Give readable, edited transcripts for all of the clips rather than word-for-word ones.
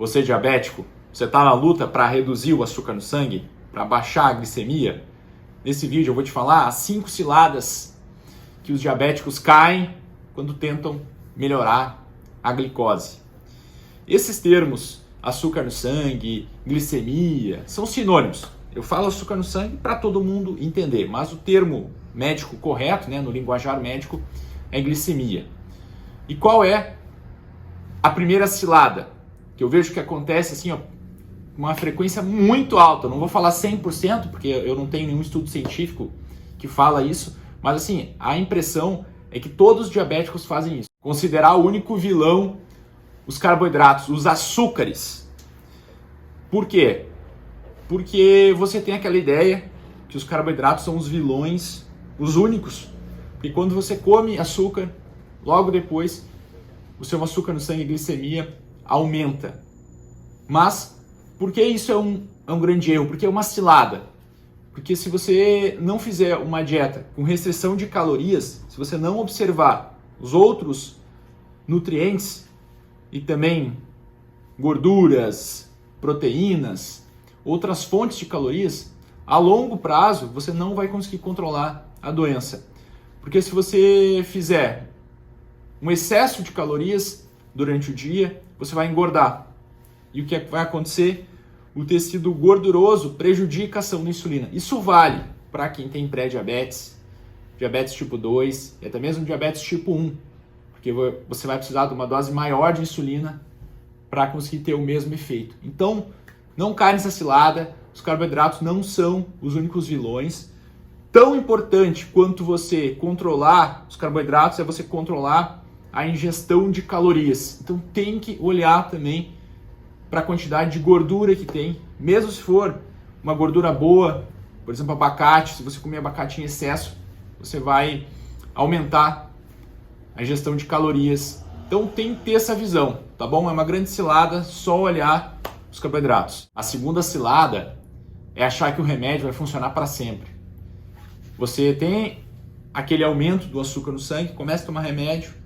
Você é diabético? Você está na luta para reduzir o açúcar no sangue? Para baixar a glicemia? Nesse vídeo eu vou te falar as 5 ciladas que os diabéticos caem quando tentam melhorar a glicose. Esses termos, açúcar no sangue, glicemia, são sinônimos. Eu falo açúcar no sangue para todo mundo entender, mas o termo médico correto, no linguajar médico, é glicemia. E qual é a primeira cilada? Que eu vejo que acontece assim, uma frequência muito alta. Eu não vou falar 100%, porque eu não tenho nenhum estudo científico que fala isso, mas assim, a impressão é que todos os diabéticos fazem isso. Considerar o único vilão os carboidratos, os açúcares. Por quê? Porque você tem aquela ideia que os carboidratos são os vilões, os únicos. E quando você come açúcar, logo depois, o seu açúcar no sangue, glicemia, aumenta. Mas, por que isso é um grande erro? Porque é uma cilada. Porque se você não fizer uma dieta com restrição de calorias, se você não observar os outros nutrientes e também gorduras, proteínas, outras fontes de calorias, a longo prazo você não vai conseguir controlar a doença. Porque se você fizer um excesso de calorias durante o dia, você vai engordar. E o que vai acontecer? O tecido gorduroso prejudica a ação da insulina. Isso vale para quem tem pré-diabetes, diabetes tipo 2 e até mesmo diabetes tipo 1. Porque você vai precisar de uma dose maior de insulina para conseguir ter o mesmo efeito. Então, não caia nessa cilada. Os carboidratos não são os únicos vilões. Tão importante quanto você controlar os carboidratos é você controlar a ingestão de calorias. Então tem que olhar também para a quantidade de gordura que tem, mesmo se for uma gordura boa, por exemplo, abacate. Se você comer abacate em excesso, você vai aumentar a ingestão de calorias. Então tem que ter essa visão, tá bom? É uma grande cilada só olhar os carboidratos. A segunda cilada é achar que o remédio vai funcionar para sempre. Você tem aquele aumento do açúcar no sangue, começa a tomar remédio,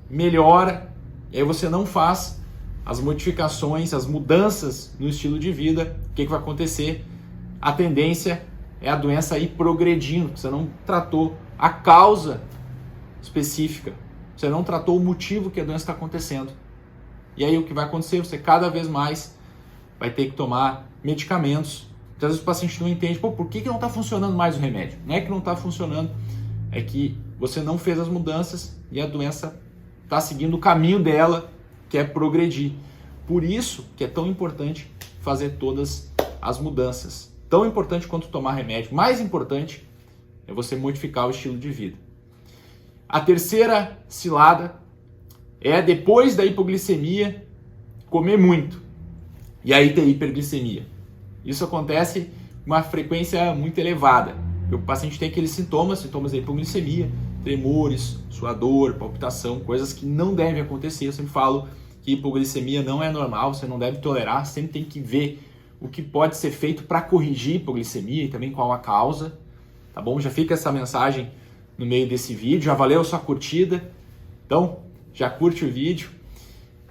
melhora, e aí você não faz as modificações, as mudanças no estilo de vida. O que vai acontecer? A tendência é a doença ir progredindo. Você não tratou a causa específica, você não tratou o motivo que a doença está acontecendo. E aí o que vai acontecer? Você cada vez mais vai ter que tomar medicamentos. Às vezes o paciente não entende, por que não está funcionando mais o remédio? Não é que não está funcionando, é que você não fez as mudanças e a doença está seguindo o caminho dela, que é progredir. Por isso que é tão importante fazer todas as mudanças. Tão importante quanto tomar remédio. Mais importante é você modificar o estilo de vida. A terceira cilada é, depois da hipoglicemia, comer muito. E aí ter hiperglicemia. Isso acontece com uma frequência muito elevada. O paciente tem aqueles sintomas da hipoglicemia, tremores, suador, palpitação, coisas que não devem acontecer. Eu sempre falo que hipoglicemia não é normal, você não deve tolerar, sempre tem que ver o que pode ser feito para corrigir a hipoglicemia e também qual a causa, tá bom? Já fica essa mensagem no meio desse vídeo, já valeu a sua curtida, então já curte o vídeo.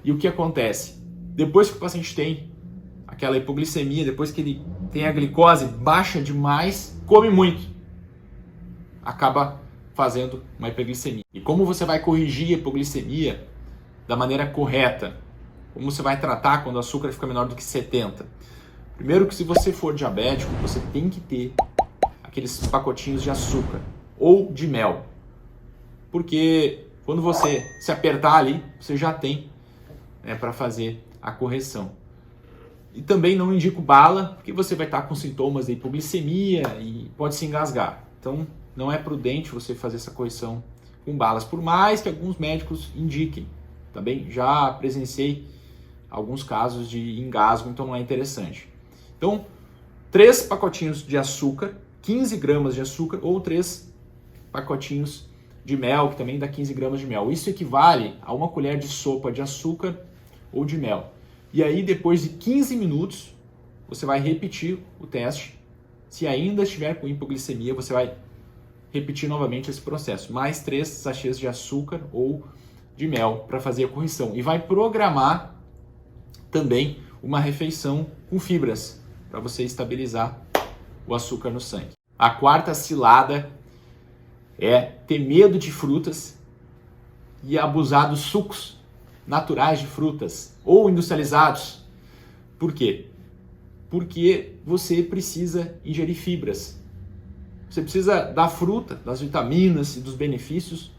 E o que acontece? Depois que o paciente tem aquela hipoglicemia, depois que ele tem a glicose baixa demais, come muito, acaba fazendo uma hiperglicemia. E como você vai corrigir a hipoglicemia da maneira correta? Como você vai tratar quando o açúcar fica menor do que 70? Primeiro, que se você for diabético, você tem que ter aqueles pacotinhos de açúcar ou de mel. Porque quando você se apertar ali, você já tem para fazer a correção. E também não indico bala, porque você vai estar com sintomas de hipoglicemia e pode se engasgar. Então, não é prudente você fazer essa correção com balas, por mais que alguns médicos indiquem. Também já presenciei alguns casos de engasgo, então não é interessante. Então, 3 pacotinhos de açúcar, 15 gramas de açúcar, ou 3 pacotinhos de mel, que também dá 15 gramas de mel. Isso equivale a 1 colher de sopa de açúcar ou de mel. E aí, depois de 15 minutos, você vai repetir o teste. Se ainda estiver com hipoglicemia, você vai repetir novamente esse processo. Mais 3 sachês de açúcar ou de mel para fazer a correção. E vai programar também uma refeição com fibras, para você estabilizar o açúcar no sangue. A quarta cilada é ter medo de frutas e abusar dos sucos naturais de frutas ou industrializados. Por quê? Porque você precisa ingerir fibras. Você precisa da fruta, das vitaminas e dos benefícios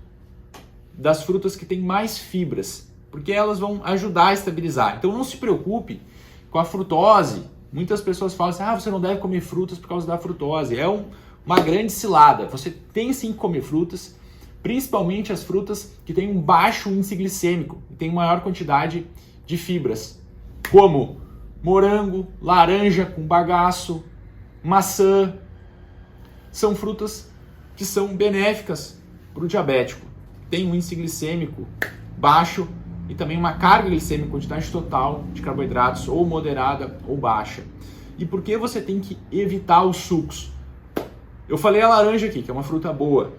das frutas que têm mais fibras, porque elas vão ajudar a estabilizar. Então não se preocupe com a frutose. Muitas pessoas falam assim, você não deve comer frutas por causa da frutose. É uma grande cilada. Você tem sim que comer frutas, principalmente as frutas que têm um baixo índice glicêmico e têm maior quantidade de fibras, como morango, laranja com bagaço, maçã. São frutas que são benéficas para o diabético. Tem um índice glicêmico baixo e também uma carga glicêmica, quantidade total de carboidratos ou moderada ou baixa. E por que você tem que evitar os sucos? Eu falei a laranja aqui, que é uma fruta boa.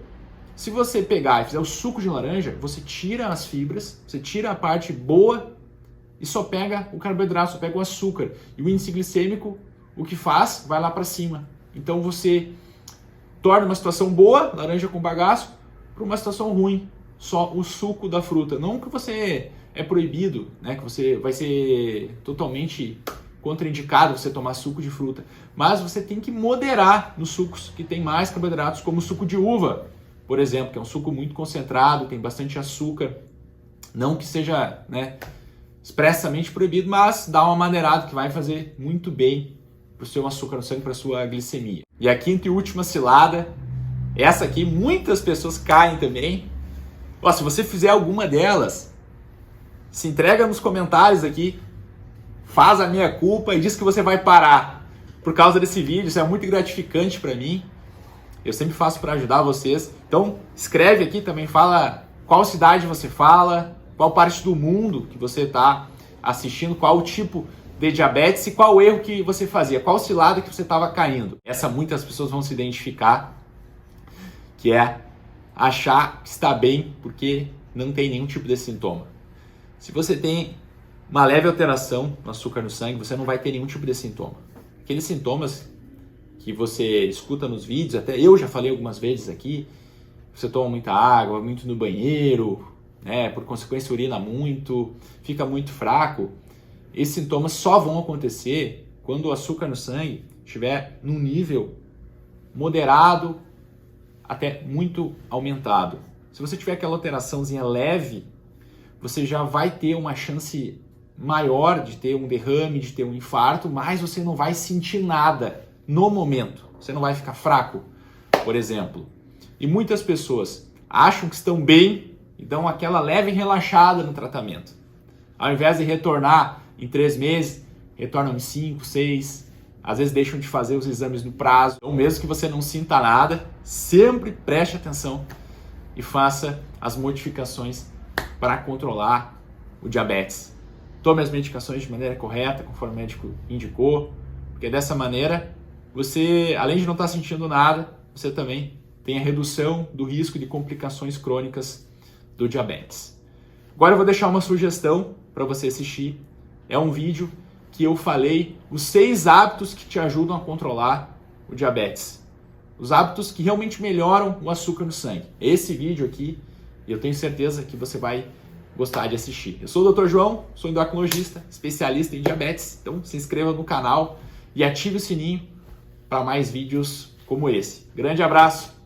Se você pegar e fizer o suco de laranja, você tira as fibras, você tira a parte boa e só pega o carboidrato, só pega o açúcar. E o índice glicêmico, o que faz, vai lá para cima. Então você torna uma situação boa, laranja com bagaço, para uma situação ruim, só o suco da fruta. Não que você é proibido, né, que você vai ser totalmente contraindicado você tomar suco de fruta, mas você tem que moderar nos sucos que tem mais carboidratos, como o suco de uva, por exemplo, que é um suco muito concentrado, tem bastante açúcar. Não que seja, expressamente proibido, mas dá uma maneirada que vai fazer muito bem para o seu açúcar no sangue, para a sua glicemia. E a quinta e última cilada, essa aqui muitas pessoas caem também. Se você fizer alguma delas, se entrega nos comentários aqui, faz a minha culpa e diz que você vai parar por causa desse vídeo. Isso é muito gratificante para mim. Eu sempre faço para ajudar vocês. Então escreve aqui também, fala qual cidade você fala, qual parte do mundo que você está assistindo, qual o tipo de diabetes e qual erro que você fazia, qual cilada que você estava caindo. Essa muitas pessoas vão se identificar, que é achar que está bem porque não tem nenhum tipo de sintoma. Se você tem uma leve alteração no açúcar no sangue, você não vai ter nenhum tipo de sintoma. Aqueles sintomas que você escuta nos vídeos, até eu já falei algumas vezes aqui, você toma muita água, muito no banheiro, por consequência urina muito, fica muito fraco. Esses sintomas só vão acontecer quando o açúcar no sangue estiver num nível moderado até muito aumentado. Se você tiver aquela alteraçãozinha leve, você já vai ter uma chance maior de ter um derrame, de ter um infarto, mas você não vai sentir nada no momento. Você não vai ficar fraco, por exemplo. E muitas pessoas acham que estão bem e dão aquela leve relaxada no tratamento. Ao invés de retornar em 3 meses, retornam em 5, 6, às vezes deixam de fazer os exames no prazo. Então, mesmo que você não sinta nada, sempre preste atenção e faça as modificações para controlar o diabetes. Tome as medicações de maneira correta, conforme o médico indicou, porque dessa maneira, você, além de não estar sentindo nada, você também tem a redução do risco de complicações crônicas do diabetes. Agora eu vou deixar uma sugestão para você assistir. É um vídeo que eu falei os 6 hábitos que te ajudam a controlar o diabetes. Os hábitos que realmente melhoram o açúcar no sangue. Esse vídeo aqui, eu tenho certeza que você vai gostar de assistir. Eu sou o Dr. João, sou endocrinologista, especialista em diabetes. Então se inscreva no canal e ative o sininho para mais vídeos como esse. Grande abraço!